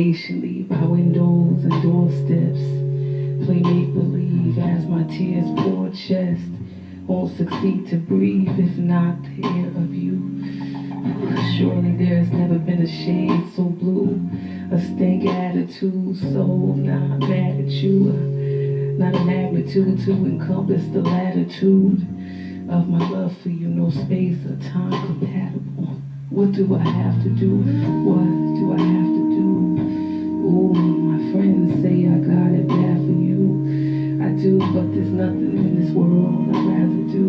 patiently by windows and doorsteps. Play make-believe as my tears pour chest. Won't succeed to breathe if not the air of you. Surely there's never been a shade so blue, a stank attitude, so not mad at you, not a magnitude to encompass the latitude of my love for you, no space or time compatible. What do I have to do? What do I have to do? Oh, my friends say I got it bad for you. I do, but there's nothing in this world I'd rather do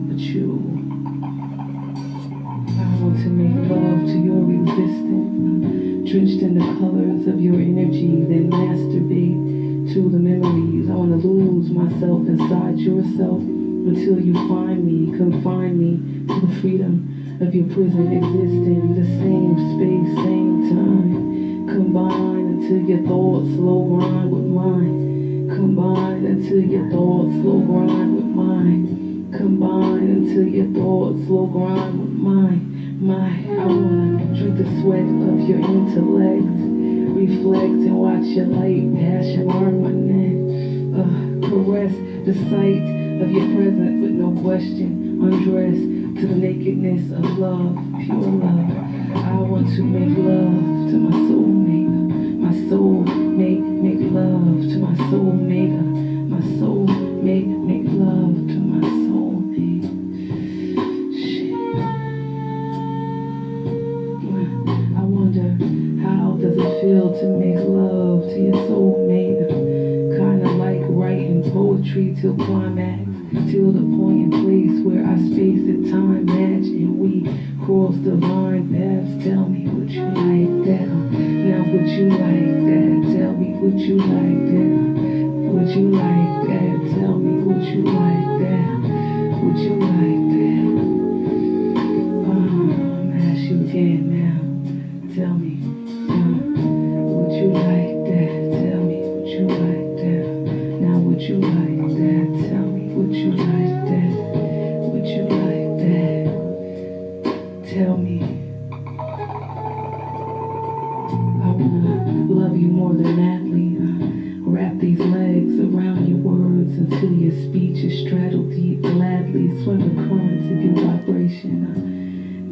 but you. I want to make love to your existence, drenched in the colors of your energy, then masturbate to the memories. I want to lose myself inside yourself until you find me, confine me to the freedom of your prison, existing the same space, same time. Combine until your thoughts slow grind with mine. Combine until your thoughts slow grind with mine. Combine until your thoughts slow grind with mine. I wanna drink the sweat of your intellect, reflect and watch your light passion mark my neck. Caress the sight of your presence with no question. Undress to the nakedness of love, pure love. I want to make love to my soulmate. My soul make love to my soulmate. My soul make love to my soulmate. Shit. I wonder how does it feel to make love to your soulmate? Kinda like writing poetry till climax, till the point and place where our space and time match and we cross divine paths. Tell me, would you like that? Now would you like that? Tell me, would you like that? Would you like that? Tell me, would you like that? Would you like that? I'm gonna ask you again now. Tell me, would you like that? Tell me, would you like that? Now would you like that? Tell me, would you like that? Would you like that? Tell me. I wanna love you more than madly. Wrap these legs around your words until your speech is straddled deep. Gladly swim the currents of your vibration.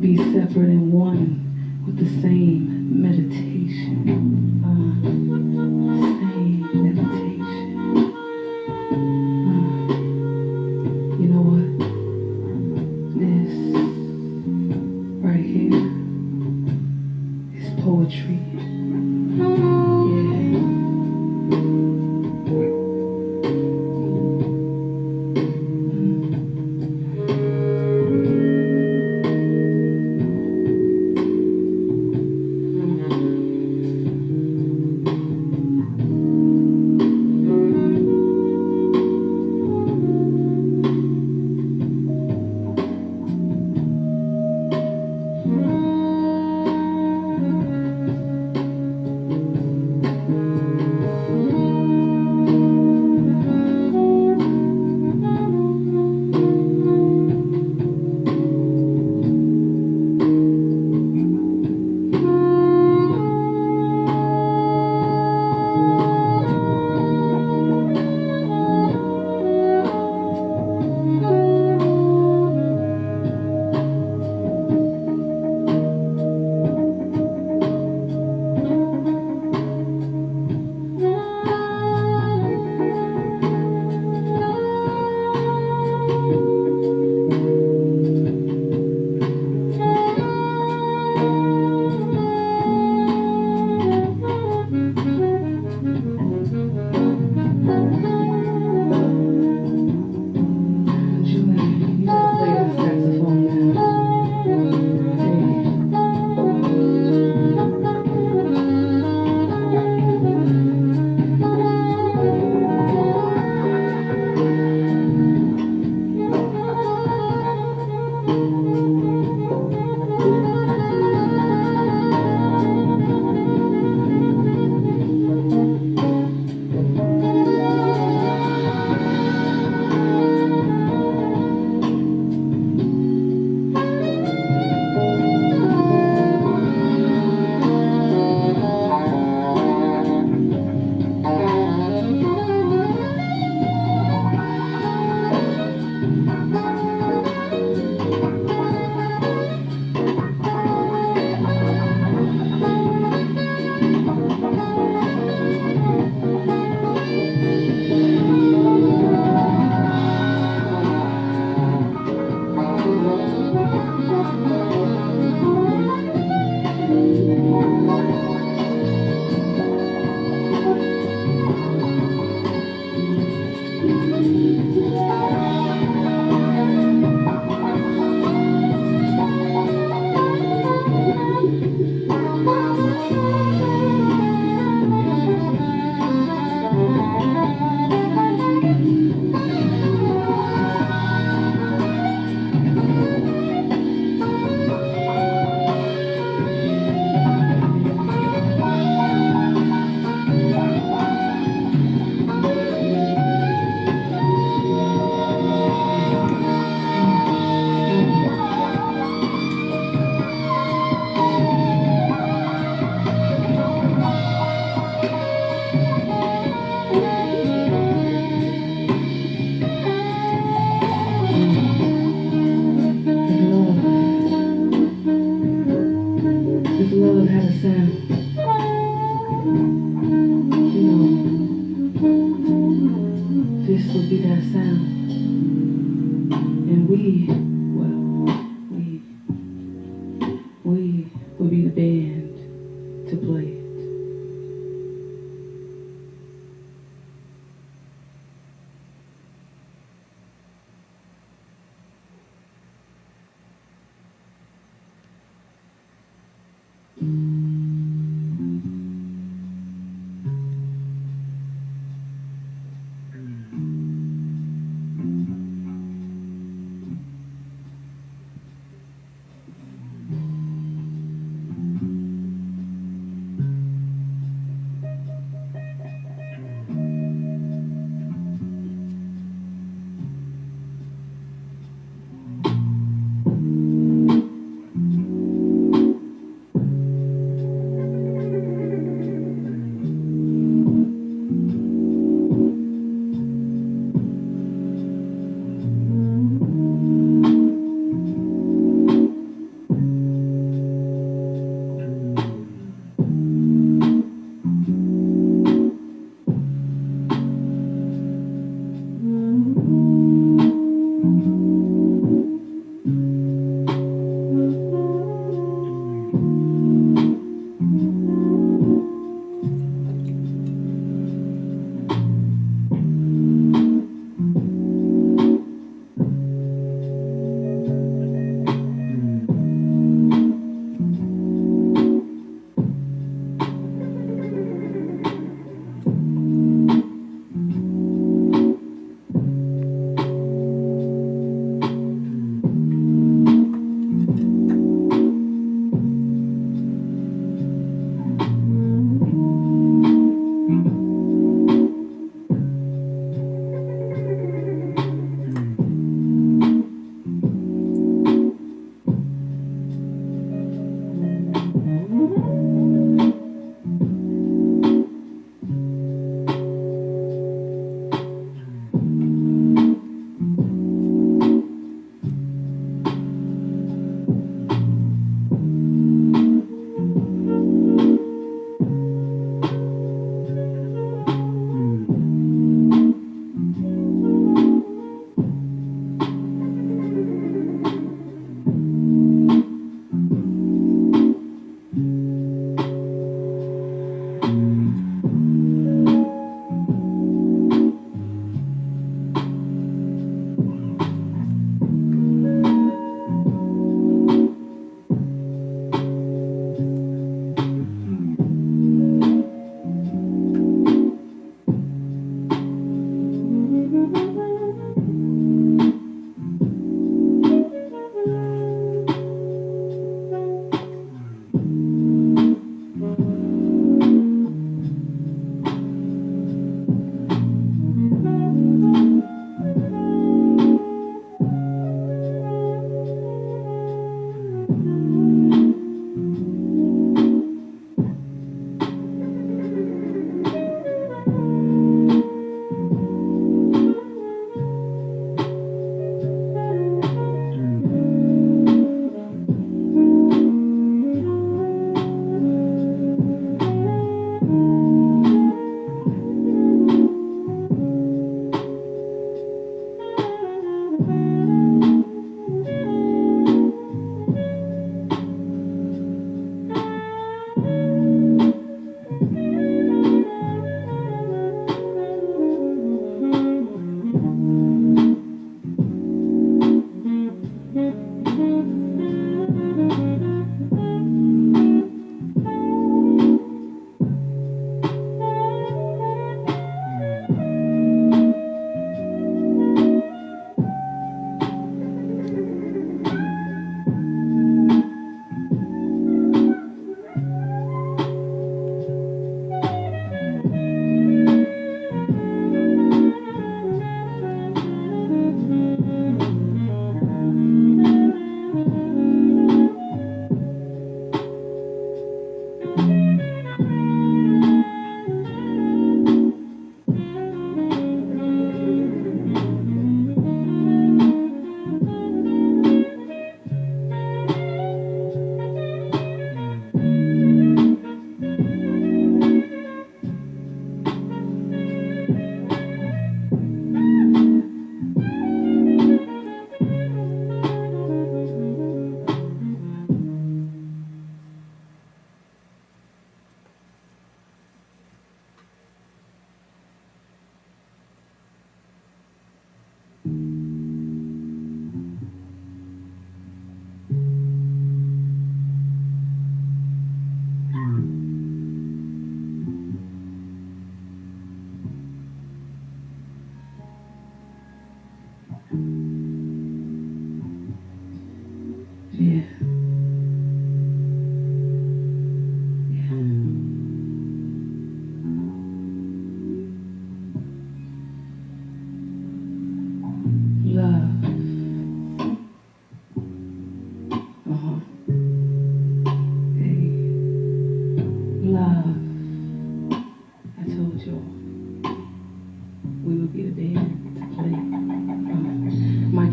Be separate and one with the same meditation. Same meditation. You know what? This right here is poetry. to play it.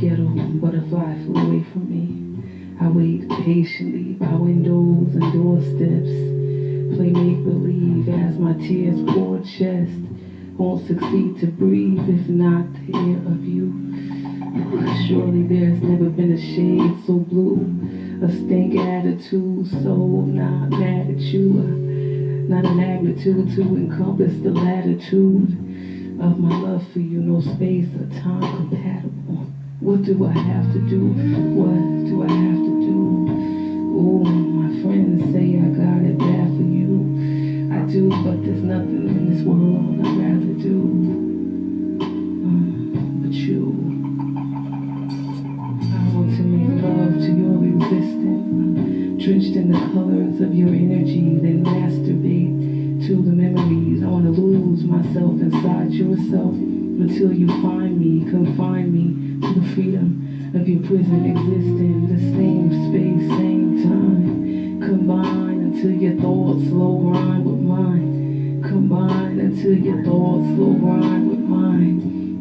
ghetto butterfly flew away from me. I wait patiently by windows and doorsteps, play make-believe as my tears pour chest. Won't succeed to breathe if not the air of you. Surely there's never been a shade so blue, a stank attitude, so not mad at you, not a magnitude to encompass the latitude of my love for you, no space or time compatible. What do I have to do? What do I have to do? Oh, my friends say I got it bad for you. I do, but there's nothing in this world I'd rather do but you. I want to make love to your existence, drenched in the colors of your energy, then masturbate to the memories. I want to lose myself inside yourself until you find me, confine me to the freedom of your prison existing, the same space, same time. Combine until your thoughts slow rhyme with mine. Combine until your thoughts slow rhyme with mine.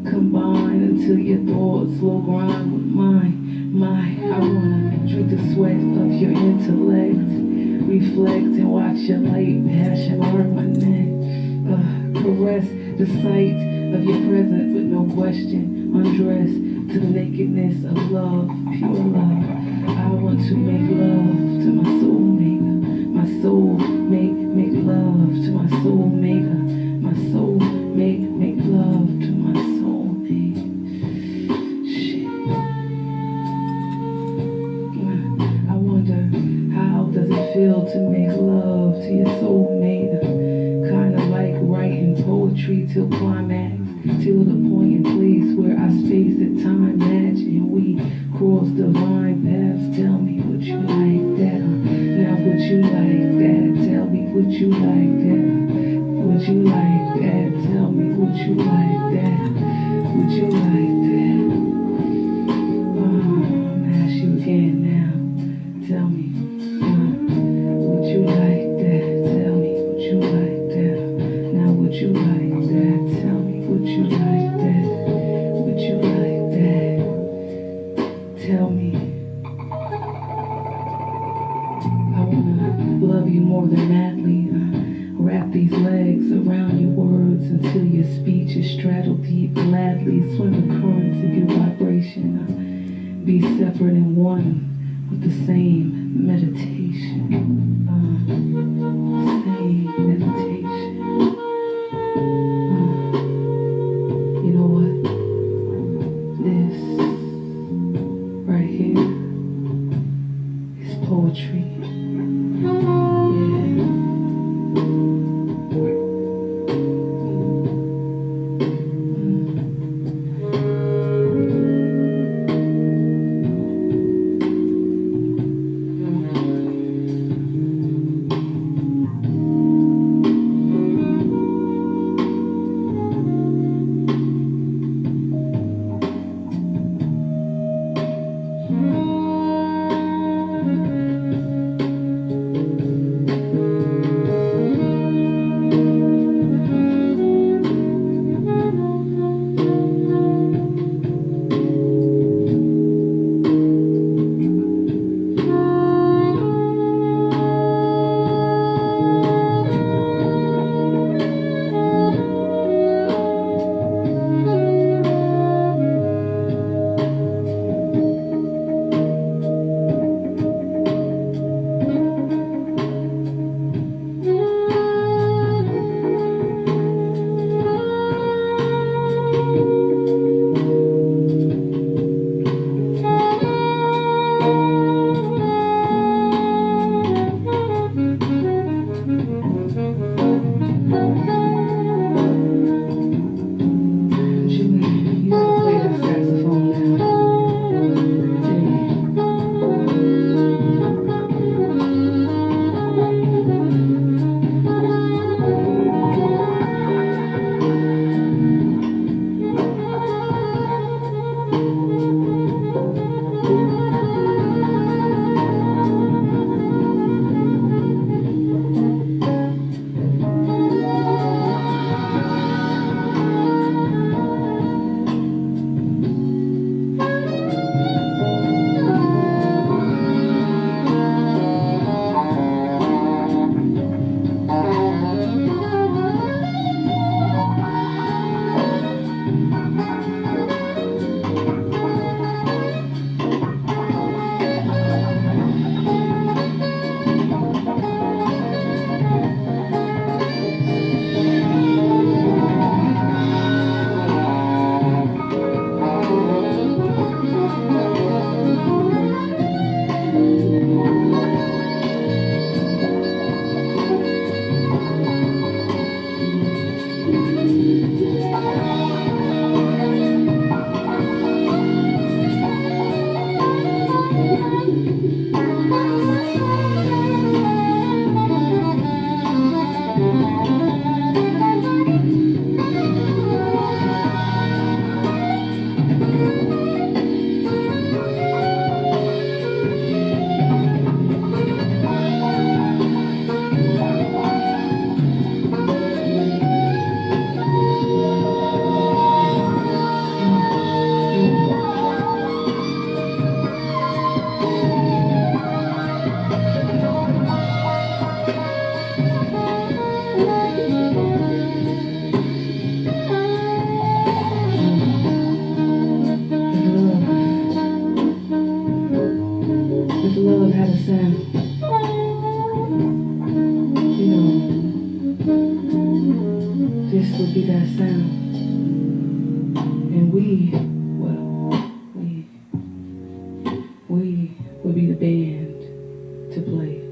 Combine until your thoughts slow rhyme with mine. I wanna drink the sweat of your intellect, reflect and watch your light passion burn my neck. Caress the sight of your presence with no question. Undress to the nakedness of love, pure love. I want to make love to my soulmate. My soul make love to my soulmate. My soul make love to my soulmate. Shit. I wonder, how does it feel to make love to your soulmate? Kinda like writing poetry till climax, till the point and place where our space and time match and we cross divine paths. Tell me, would you like that? Now would you like that? Tell me, would you like that? Would you like that? Tell me, would you like that? Would you like that? I'm gonna ask you again now. Tell me, would you like that? Tell me, would you like that? Now would you like that? Tell me, would you like that? Would you like that? Tell me. I wanna love you more than madly. Wrap these legs around your words until your speech is straddled deep. Gladly swim the currents of your vibration. Be separate and one with the same meditation. Same meditation. You know what? This right here is poetry. this would be that sound. And we, well, we would be the band to play it.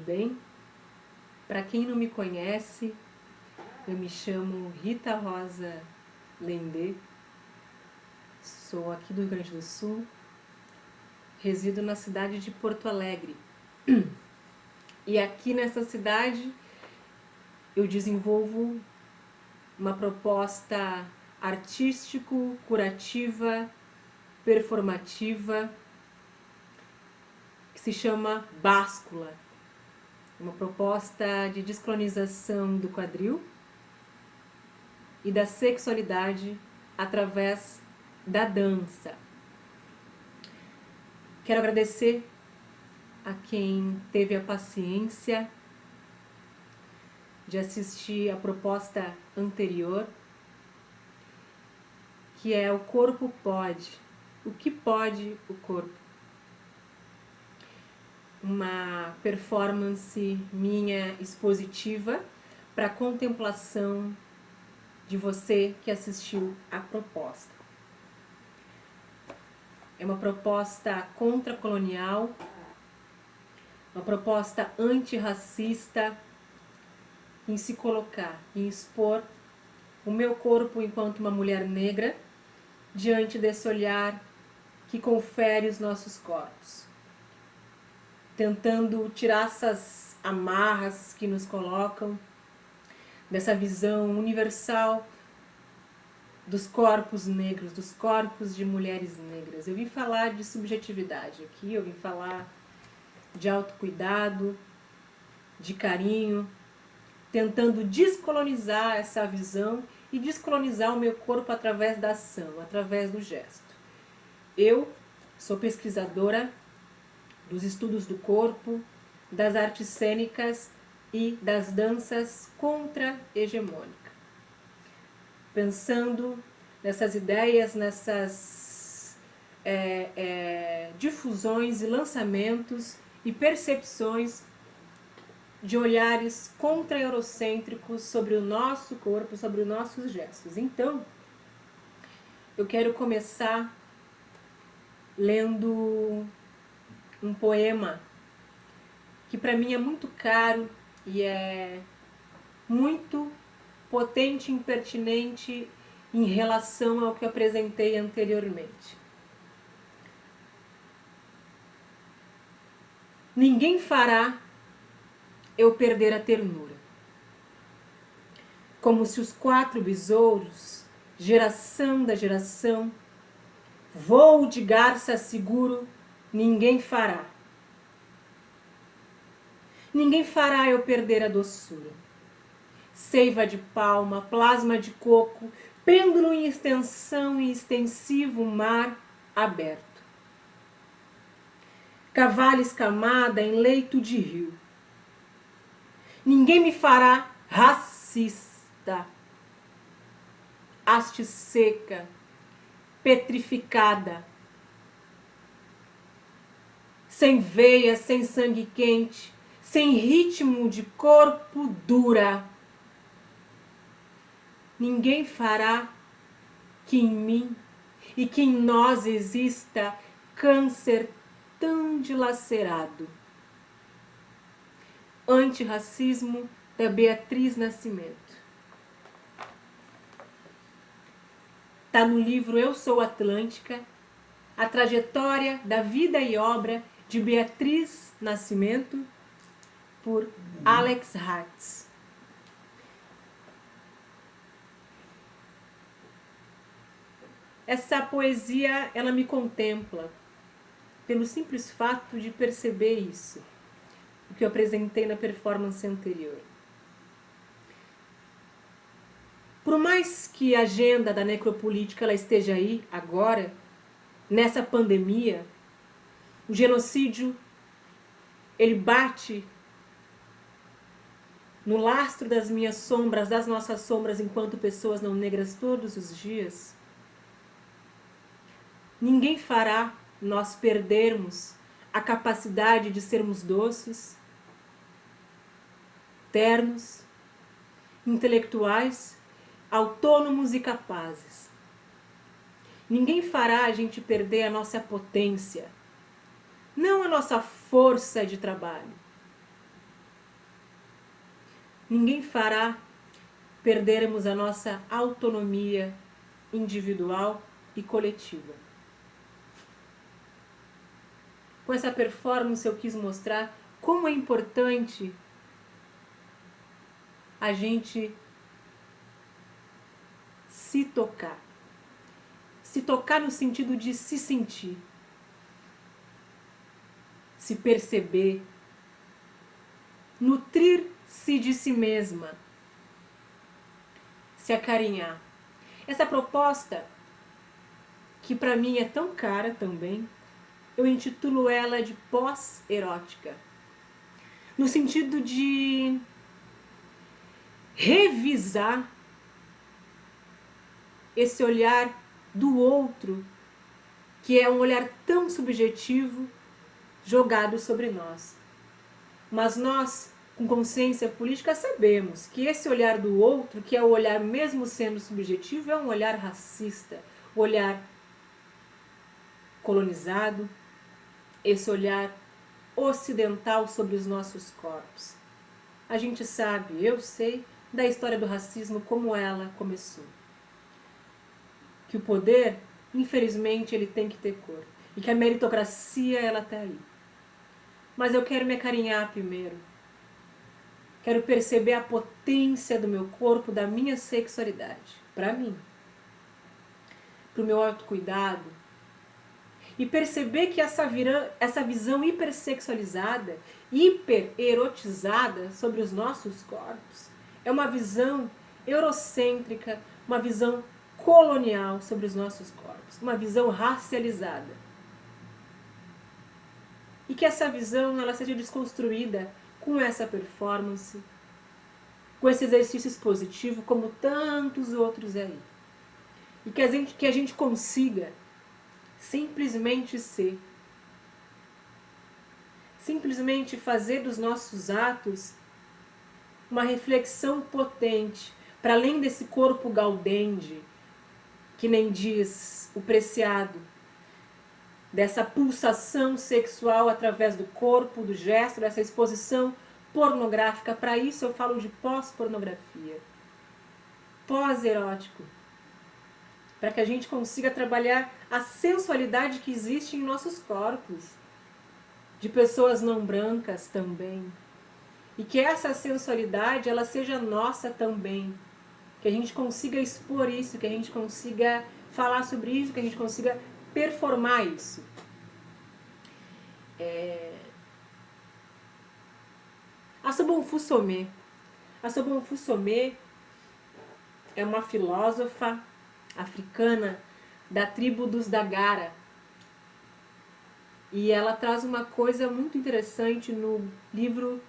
bem? Para quem não me conhece, eu me chamo Rita Rosa Lendê, sou aqui do Rio Grande do Sul, resido na cidade de Porto Alegre. E aqui nessa cidade eu desenvolvo uma proposta artístico-curativa, performativa, que se chama Báscula. Uma proposta de descolonização do quadril e da sexualidade através da dança. Quero agradecer a quem teve a paciência de assistir a proposta anterior, que é O Corpo Pode. O que pode o corpo? Uma performance minha expositiva para contemplação de você que assistiu à proposta. É uma proposta contracolonial, uma proposta antirracista, em se colocar, em expor o meu corpo enquanto uma mulher negra diante desse olhar que confere os nossos corpos, tentando tirar essas amarras que nos colocam dessa visão universal dos corpos negros, dos corpos de mulheres negras. Eu vim falar de subjetividade aqui, eu vim falar de autocuidado, de carinho, tentando descolonizar essa visão e descolonizar o meu corpo através da ação, através do gesto. Eu sou pesquisadora dos estudos do corpo, das artes cênicas e das danças contra-hegemônicas. Pensando nessas ideias, nessas difusões e lançamentos e percepções de olhares contra-eurocêntricos sobre o nosso corpo, sobre os nossos gestos. Então, eu quero começar lendo um poema que para mim é muito caro e é muito potente e impertinente em relação ao que eu apresentei anteriormente. Ninguém fará eu perder a ternura. Como se os 4 besouros, geração da geração, voo de garça seguro, ninguém fará. Ninguém fará eu perder a doçura. Seiva de palma, plasma de coco, pêndulo em extensão e extensivo mar aberto. Cavalo escamada em leito de rio. Ninguém me fará racista. Haste seca, petrificada, sem veia, sem sangue quente, sem ritmo de corpo dura. Ninguém fará que em mim e que em nós exista câncer tão dilacerado. Antirracismo da Beatriz Nascimento. Está no livro Eu Sou Atlântica, a trajetória da vida e obra de Beatriz Nascimento, por Alex Hatz. Essa poesia, ela me contempla, pelo simples fato de perceber isso, o que eu apresentei na performance anterior. Por mais que a agenda da necropolítica ela esteja aí, agora, nessa pandemia, o genocídio, ele bate no lastro das minhas sombras, das nossas sombras enquanto pessoas não negras todos os dias. Ninguém fará nós perdermos a capacidade de sermos doces, ternos, intelectuais, autônomos e capazes. Ninguém fará a gente perder a nossa potência, não a nossa força de trabalho. ninguém fará perdermos a nossa autonomia individual e coletiva. Com essa performance eu quis mostrar como é importante a gente se tocar. Se tocar no sentido de se sentir, se perceber, nutrir-se de si mesma, se acarinhar. Essa proposta, que para mim é tão cara também, eu intitulo ela de pós-erótica, no sentido de revisar esse olhar do outro, que é um olhar tão subjetivo jogado sobre nós. Mas nós, com consciência política, sabemos que esse olhar do outro, que é o olhar mesmo sendo subjetivo, é um olhar racista, o olhar colonizado, esse olhar ocidental sobre os nossos corpos. A gente sabe, eu sei, da história do racismo, como ela começou. Que o poder, infelizmente, ele tem que ter cor. E que a meritocracia, ela está aí. Mas eu quero me acarinhar primeiro. Quero perceber a potência do meu corpo, da minha sexualidade. Para mim. Para o meu autocuidado. E perceber que essa visão hipersexualizada, hipererotizada sobre os nossos corpos, é uma visão eurocêntrica, uma visão colonial sobre os nossos corpos, uma visão racializada. E que essa visão ela seja desconstruída com essa performance, com esse exercício expositivo, como tantos outros aí. E que a gente consiga simplesmente ser. Simplesmente fazer dos nossos atos uma reflexão potente, para além desse corpo gaudende, que nem diz o Preciado, dessa pulsação sexual através do corpo, do gesto, dessa exposição pornográfica. Para isso eu falo de pós-pornografia, pós-erótico, para que a gente consiga trabalhar a sensualidade que existe em nossos corpos, de pessoas não brancas também, e que essa sensualidade ela seja nossa também, que a gente consiga expor isso, que a gente consiga falar sobre isso, que a gente consiga performar isso. A Sobonfu Somé. A Sobonfu Somé é uma filósofa africana da tribo dos Dagara. E ela traz uma coisa muito interessante no livro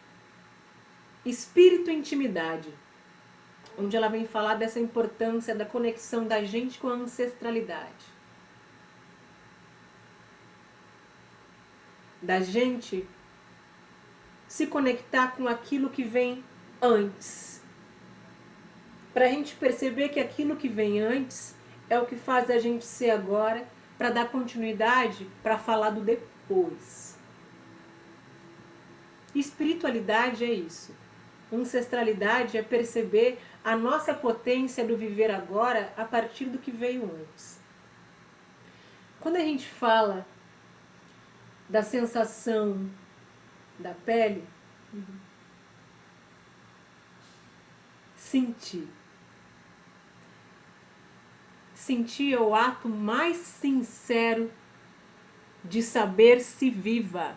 Espírito e Intimidade, onde ela vem falar dessa importância da conexão da gente com a ancestralidade. Da gente se conectar com aquilo que vem antes. Para a gente perceber que aquilo que vem antes é o que faz a gente ser agora, para dar continuidade, para falar do depois. Espiritualidade é isso. Ancestralidade é perceber a nossa potência do viver agora a partir do que veio antes. Quando a gente fala da sensação da pele, sentir. Sentir é o ato mais sincero de saber-se viva.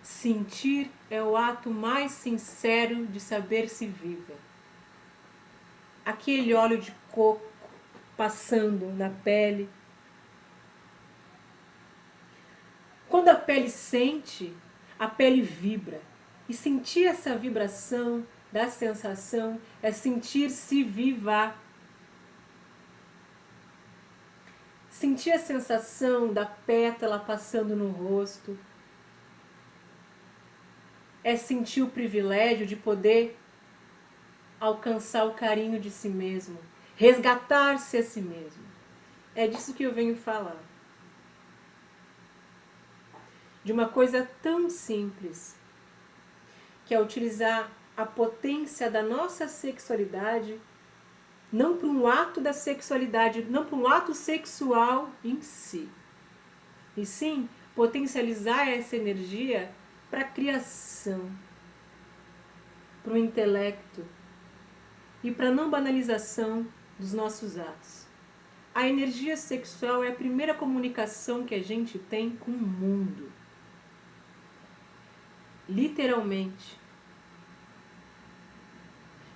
Sentir é o ato mais sincero de saber-se viva. Aquele óleo de coco passando na pele. Quando a pele sente, a pele vibra. E sentir essa vibração da sensação é sentir-se viva. Sentir a sensação da pétala passando no rosto. É sentir o privilégio de poder alcançar o carinho de si mesmo, resgatar-se a si mesmo. É disso que eu venho falar. De uma coisa tão simples, que é utilizar a potência da nossa sexualidade, não para um ato da sexualidade, não para um ato sexual em si, e sim potencializar essa energia para a criação, para o intelecto e para a não banalização dos nossos atos. A energia sexual é a primeira comunicação que a gente tem com o mundo. Literalmente.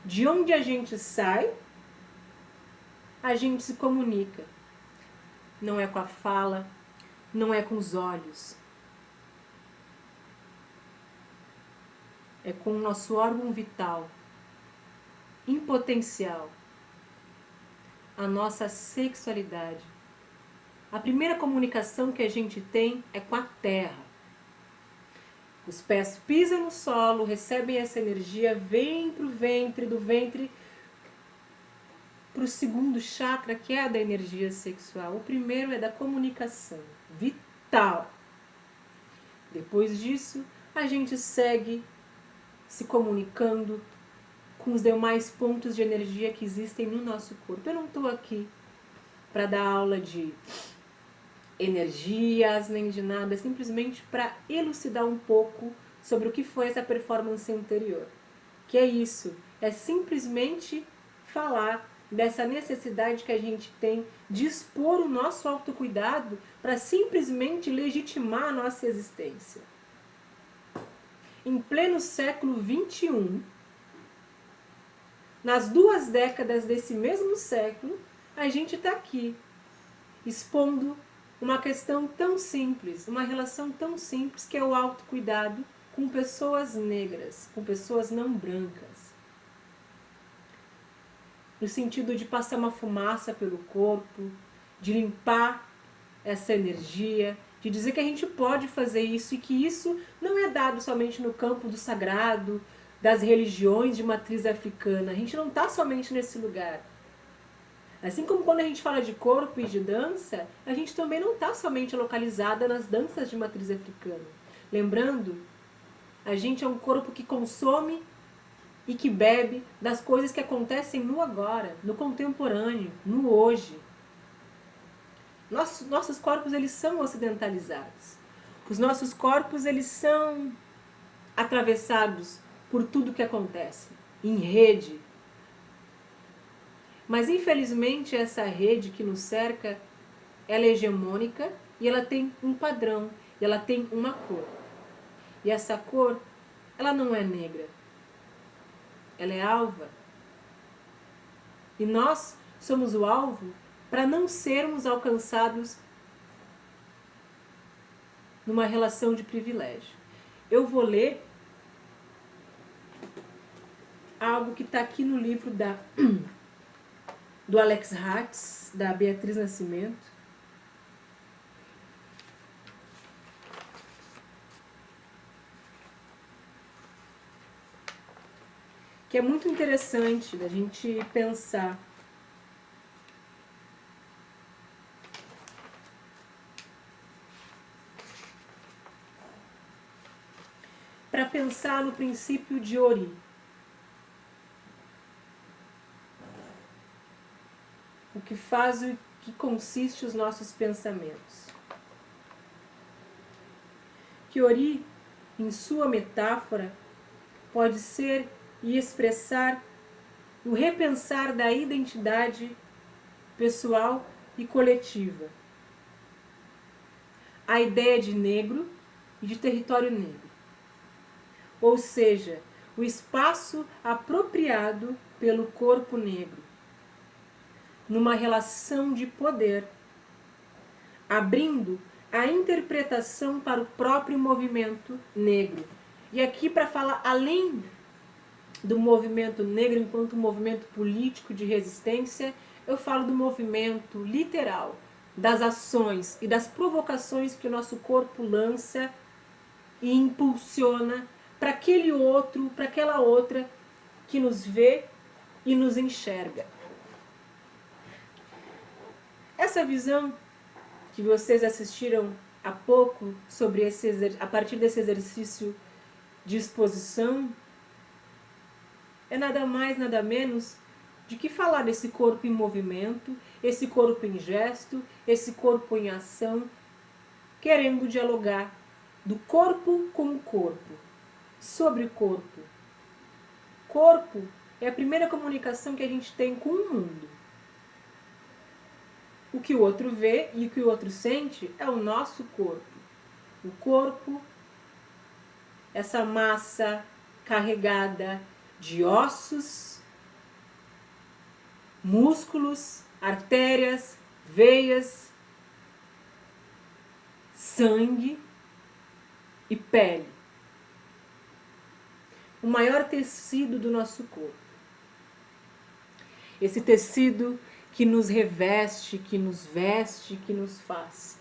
De onde a gente sai, a gente se comunica. Não é com a fala, não é com os olhos. É com o nosso órgão vital, em potencial, a nossa sexualidade. A primeira comunicação que a gente tem é com a terra. Os pés pisam no solo, recebem essa energia, vem para o ventre, do ventre para o segundo chakra, que é a da energia sexual. O primeiro é da comunicação vital. Depois disso, a gente segue se comunicando com os demais pontos de energia que existem no nosso corpo. Eu não estou aqui para dar aula de energias nem de nada, simplesmente para elucidar um pouco sobre o que foi essa performance anterior. Que é isso, é simplesmente falar dessa necessidade que a gente tem de expor o nosso autocuidado para simplesmente legitimar a nossa existência. Em pleno século XXI, nas 2 décadas desse mesmo século, a gente está aqui, expondo uma questão tão simples, uma relação tão simples que é o autocuidado com pessoas negras, com pessoas não brancas. No sentido de passar uma fumaça pelo corpo, de limpar essa energia, de dizer que a gente pode fazer isso e que isso não é dado somente no campo do sagrado, das religiões de matriz africana. A gente não está somente nesse lugar. Assim como quando a gente fala de corpo e de dança, a gente também não está somente localizada nas danças de matriz africana. Lembrando, a gente é um corpo que consome e que bebe das coisas que acontecem no agora, no contemporâneo, no hoje. Nossos corpos, eles são ocidentalizados. Os nossos corpos, eles são atravessados por tudo que acontece, em rede. Mas, infelizmente, essa rede que nos cerca, ela é hegemônica e ela tem um padrão, e ela tem uma cor. E essa cor, ela não é negra, ela é alva. E nós somos o alvo para não sermos alcançados numa relação de privilégio. Eu vou ler algo que está aqui no livro do Alex Hatz, da Beatriz Nascimento. Que é muito interessante da gente pensar. Para pensar no princípio de Ori. O que faz e o que consiste os nossos pensamentos. Que Ori, em sua metáfora, pode ser e expressar o repensar da identidade pessoal e coletiva. A ideia de negro e de território negro. Ou seja, o espaço apropriado pelo corpo negro, numa relação de poder, abrindo a interpretação para o próprio movimento negro. E aqui, para falar além do movimento negro enquanto movimento político de resistência, eu falo do movimento literal, das ações e das provocações que o nosso corpo lança e impulsiona para aquele outro, para aquela outra que nos vê e nos enxerga. Essa visão que vocês assistiram há pouco sobre a partir desse exercício de exposição é nada mais, nada menos de que falar desse corpo em movimento, esse corpo em gesto, esse corpo em ação, querendo dialogar do corpo com o corpo, sobre o corpo. Corpo é a primeira comunicação que a gente tem com o mundo. O que o outro vê e o que o outro sente é o nosso corpo. O corpo, essa massa carregada de ossos, músculos, artérias, veias, sangue e pele. O maior tecido do nosso corpo. Esse tecido que nos reveste, que nos veste, que nos faz.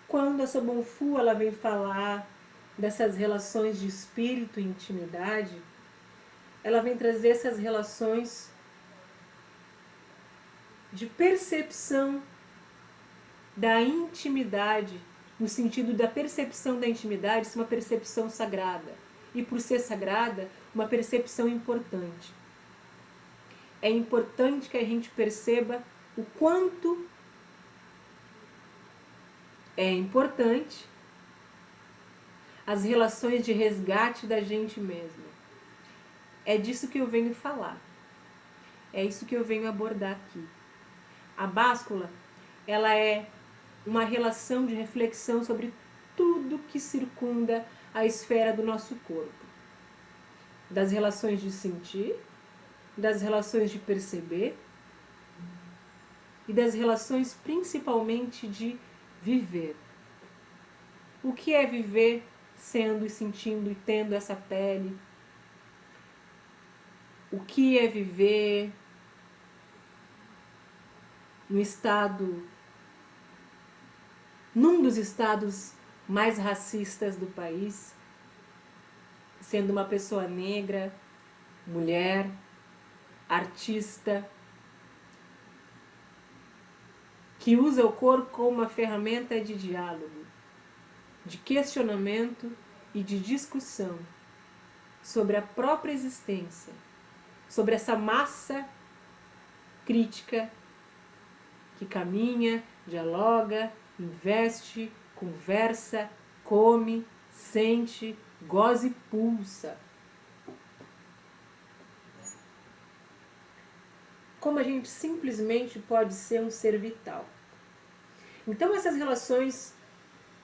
Quando a Sobon Fu ela vem falar dessas relações de espírito e intimidade, ela vem trazer essas relações de percepção da intimidade, no sentido da percepção da intimidade ser uma percepção sagrada. E por ser sagrada, uma percepção importante. É importante que a gente perceba o quanto é importante as relações de resgate da gente mesma. É disso que eu venho falar. É isso que eu venho abordar aqui. A báscula, ela é uma relação de reflexão sobre tudo que circunda a esfera do nosso corpo. Das relações de sentir, das relações de perceber e das relações principalmente de viver. O que é viver sendo e sentindo e tendo essa pele? O que é viver no estado, num dos estados mais racistas do país, sendo uma pessoa negra, mulher, artista, que usa o corpo como uma ferramenta de diálogo, de questionamento e de discussão sobre a própria existência, sobre essa massa crítica que caminha, dialoga, investe, conversa, come, sente, goza e pulsa. Como a gente simplesmente pode ser um ser vital. Então essas relações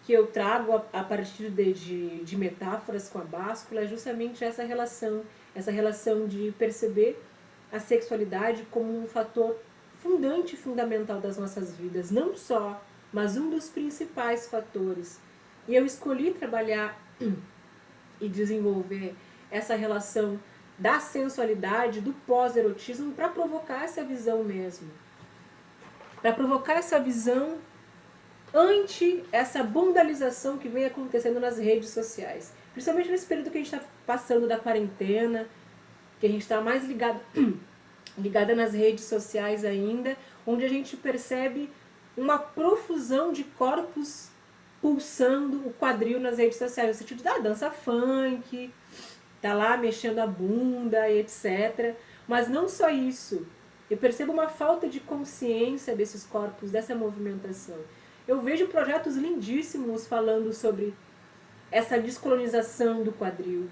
que eu trago a partir de metáforas com a báscula é justamente essa relação de perceber a sexualidade como um fator fundante e fundamental das nossas vidas, não só, mas um dos principais fatores. E eu escolhi trabalhar e desenvolver essa relação da sensualidade, do pós-erotismo, para provocar essa visão mesmo. Para provocar essa visão ante essa bundalização que vem acontecendo nas redes sociais. Principalmente nesse período que a gente está passando da quarentena, que a gente está mais ligada nas redes sociais ainda, onde a gente percebe uma profusão de corpos pulsando o quadril nas redes sociais, no sentido da dança funk, tá lá mexendo a bunda, etc. Mas não só isso. Eu percebo uma falta de consciência desses corpos, dessa movimentação. Eu vejo projetos lindíssimos falando sobre essa descolonização do quadril,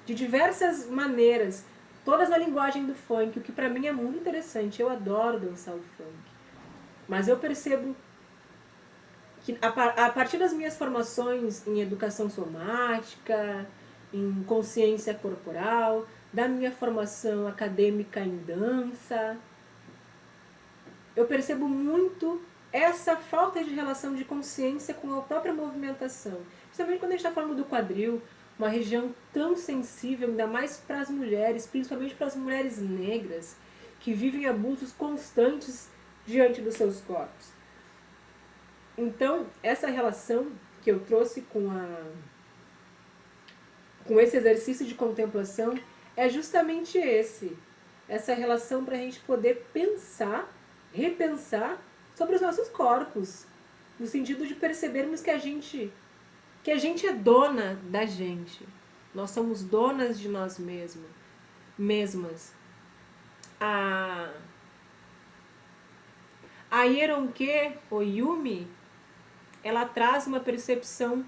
de diversas maneiras, todas na linguagem do funk, o que para mim é muito interessante. Eu adoro dançar o funk. Mas eu percebo que a partir das minhas formações em educação somática, em consciência corporal, da minha formação acadêmica em dança, eu percebo muito essa falta de relação de consciência com a própria movimentação. Principalmente quando a gente está falando do quadril, uma região tão sensível, ainda mais para as mulheres, principalmente para as mulheres negras, que vivem abusos constantes diante dos seus corpos. Então, essa relação que eu trouxe com esse exercício de contemplação é justamente essa relação para a gente poder pensar, repensar sobre os nossos corpos, no sentido de percebermos que a gente que a gente é dona da gente. Nós somos donas de nós mesmas. A Yeronke, ou Yumi, ela traz uma percepção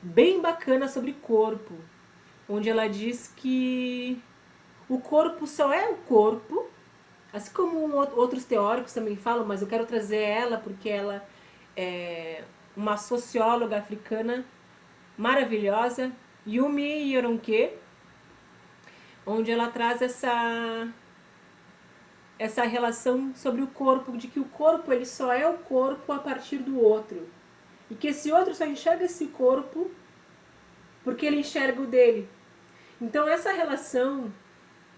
bem bacana sobre corpo, onde ela diz que o corpo só é o corpo, assim como outros teóricos também falam, mas eu quero trazer ela porque ela é uma socióloga africana maravilhosa, Yumi Yeronke, onde ela traz essa relação sobre o corpo, de que o corpo ele só é o corpo a partir do outro. E que esse outro só enxerga esse corpo porque ele enxerga o dele. Então essa relação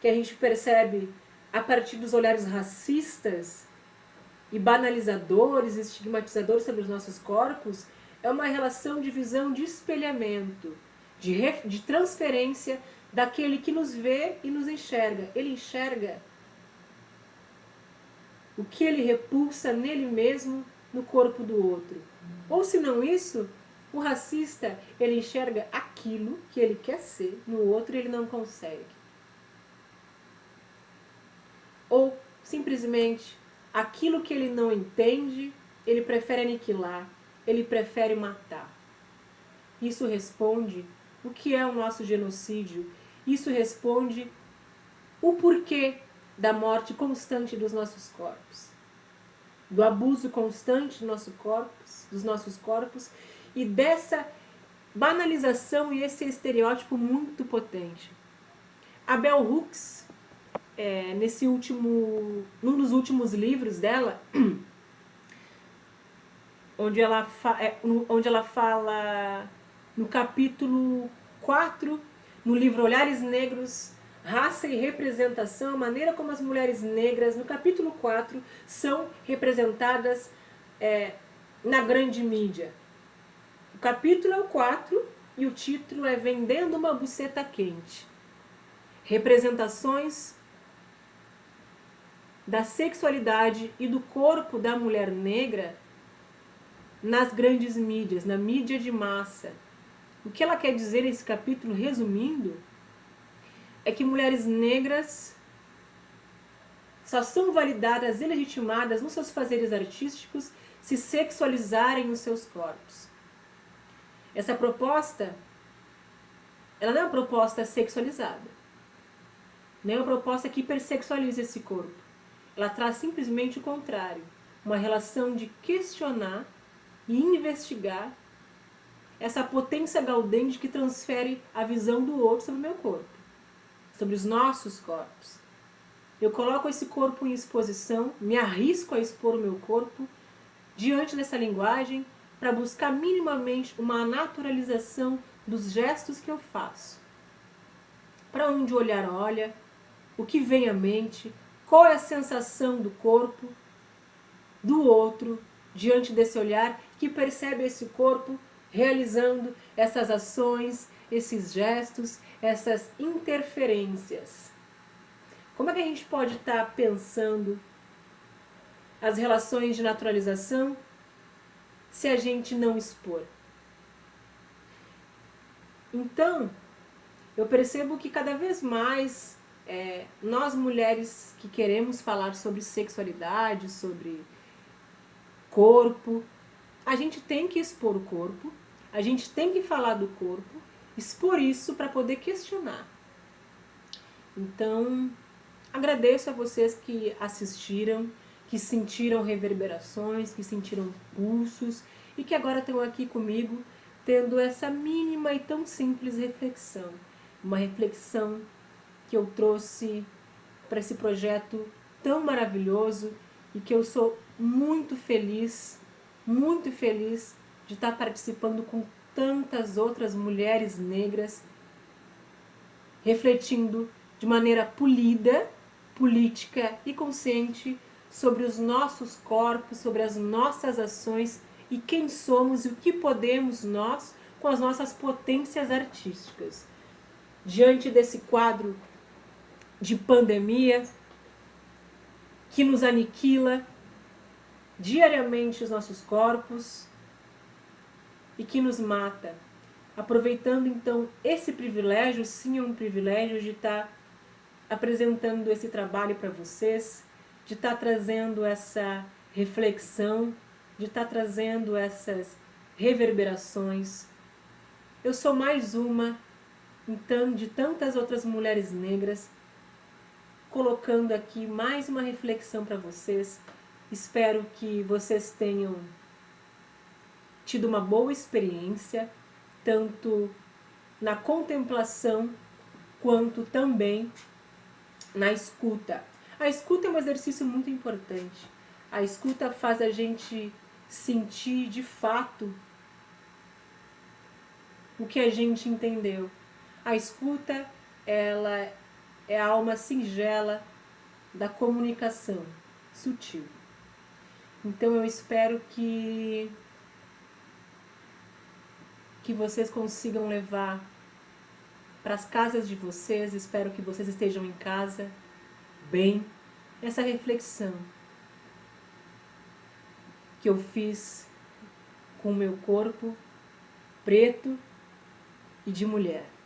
que a gente percebe a partir dos olhares racistas e banalizadores, estigmatizadores sobre os nossos corpos, é uma relação de visão de espelhamento, de transferência daquele que nos vê e nos enxerga. Ele enxerga o que ele repulsa nele mesmo no corpo do outro. Ou se não isso, o racista, ele enxerga aquilo que ele quer ser no outro e ele não consegue. Ou simplesmente aquilo que ele não entende, ele prefere aniquilar, ele prefere matar. Isso responde o que é o nosso genocídio. Isso responde o porquê da morte constante dos nossos corpos, do abuso constante dos nossos corpos e dessa banalização e esse estereótipo muito potente. A Bell Hooks, num dos últimos livros dela, onde ela fala no capítulo 4, no livro Olhares Negros, Raça e Representação, a maneira como as mulheres negras, no capítulo 4, são representadas na grande mídia. O capítulo é o 4 e o título é Vendendo uma Buceta Quente. Representações da sexualidade e do corpo da mulher negra nas grandes mídias, na mídia de massa. O que ela quer dizer nesse capítulo, resumindo, é que mulheres negras só são validadas e legitimadas nos seus fazeres artísticos se sexualizarem nos seus corpos. Essa proposta, ela não é uma proposta sexualizada, nem é uma proposta que hipersexualiza esse corpo. Ela traz simplesmente o contrário, uma relação de questionar e investigar essa potência gaudente que transfere a visão do outro sobre o meu corpo, sobre os nossos corpos. Eu coloco esse corpo em exposição, me arrisco a expor o meu corpo diante dessa linguagem para buscar minimamente uma naturalização dos gestos que eu faço. Para onde o olhar olha, o que vem à mente, qual é a sensação do corpo, do outro, diante desse olhar que percebe esse corpo realizando essas ações, esses gestos, essas interferências. Como é que a gente pode estar pensando as relações de naturalização se a gente não expor? Então, eu percebo que cada vez mais nós mulheres que queremos falar sobre sexualidade, sobre corpo, a gente tem que expor o corpo, a gente tem que falar do corpo, expor isso para poder questionar. Então, agradeço a vocês que assistiram, que sentiram reverberações, que sentiram pulsos e que agora estão aqui comigo tendo essa mínima e tão simples reflexão. Uma reflexão que eu trouxe para esse projeto tão maravilhoso e que eu sou muito feliz de estar participando com tantas outras mulheres negras, refletindo de maneira polida, política e consciente sobre os nossos corpos, sobre as nossas ações e quem somos e o que podemos nós com as nossas potências artísticas. Diante desse quadro de pandemia que nos aniquila diariamente os nossos corpos e que nos mata aproveitando então esse privilégio, sim é um privilégio de estar apresentando esse trabalho para vocês, de estar trazendo essa reflexão, de estar trazendo essas reverberações. Eu sou mais uma então, de tantas outras mulheres negras, colocando aqui mais uma reflexão para vocês. Espero que vocês tenham tido uma boa experiência, tanto na contemplação quanto também na escuta. A escuta é um exercício muito importante. A escuta faz a gente sentir de fato o que a gente entendeu. A escuta, ela é a alma singela da comunicação sutil. Então eu espero que vocês consigam levar para as casas de vocês, espero que vocês estejam em casa bem, essa reflexão que eu fiz com o meu corpo preto e de mulher.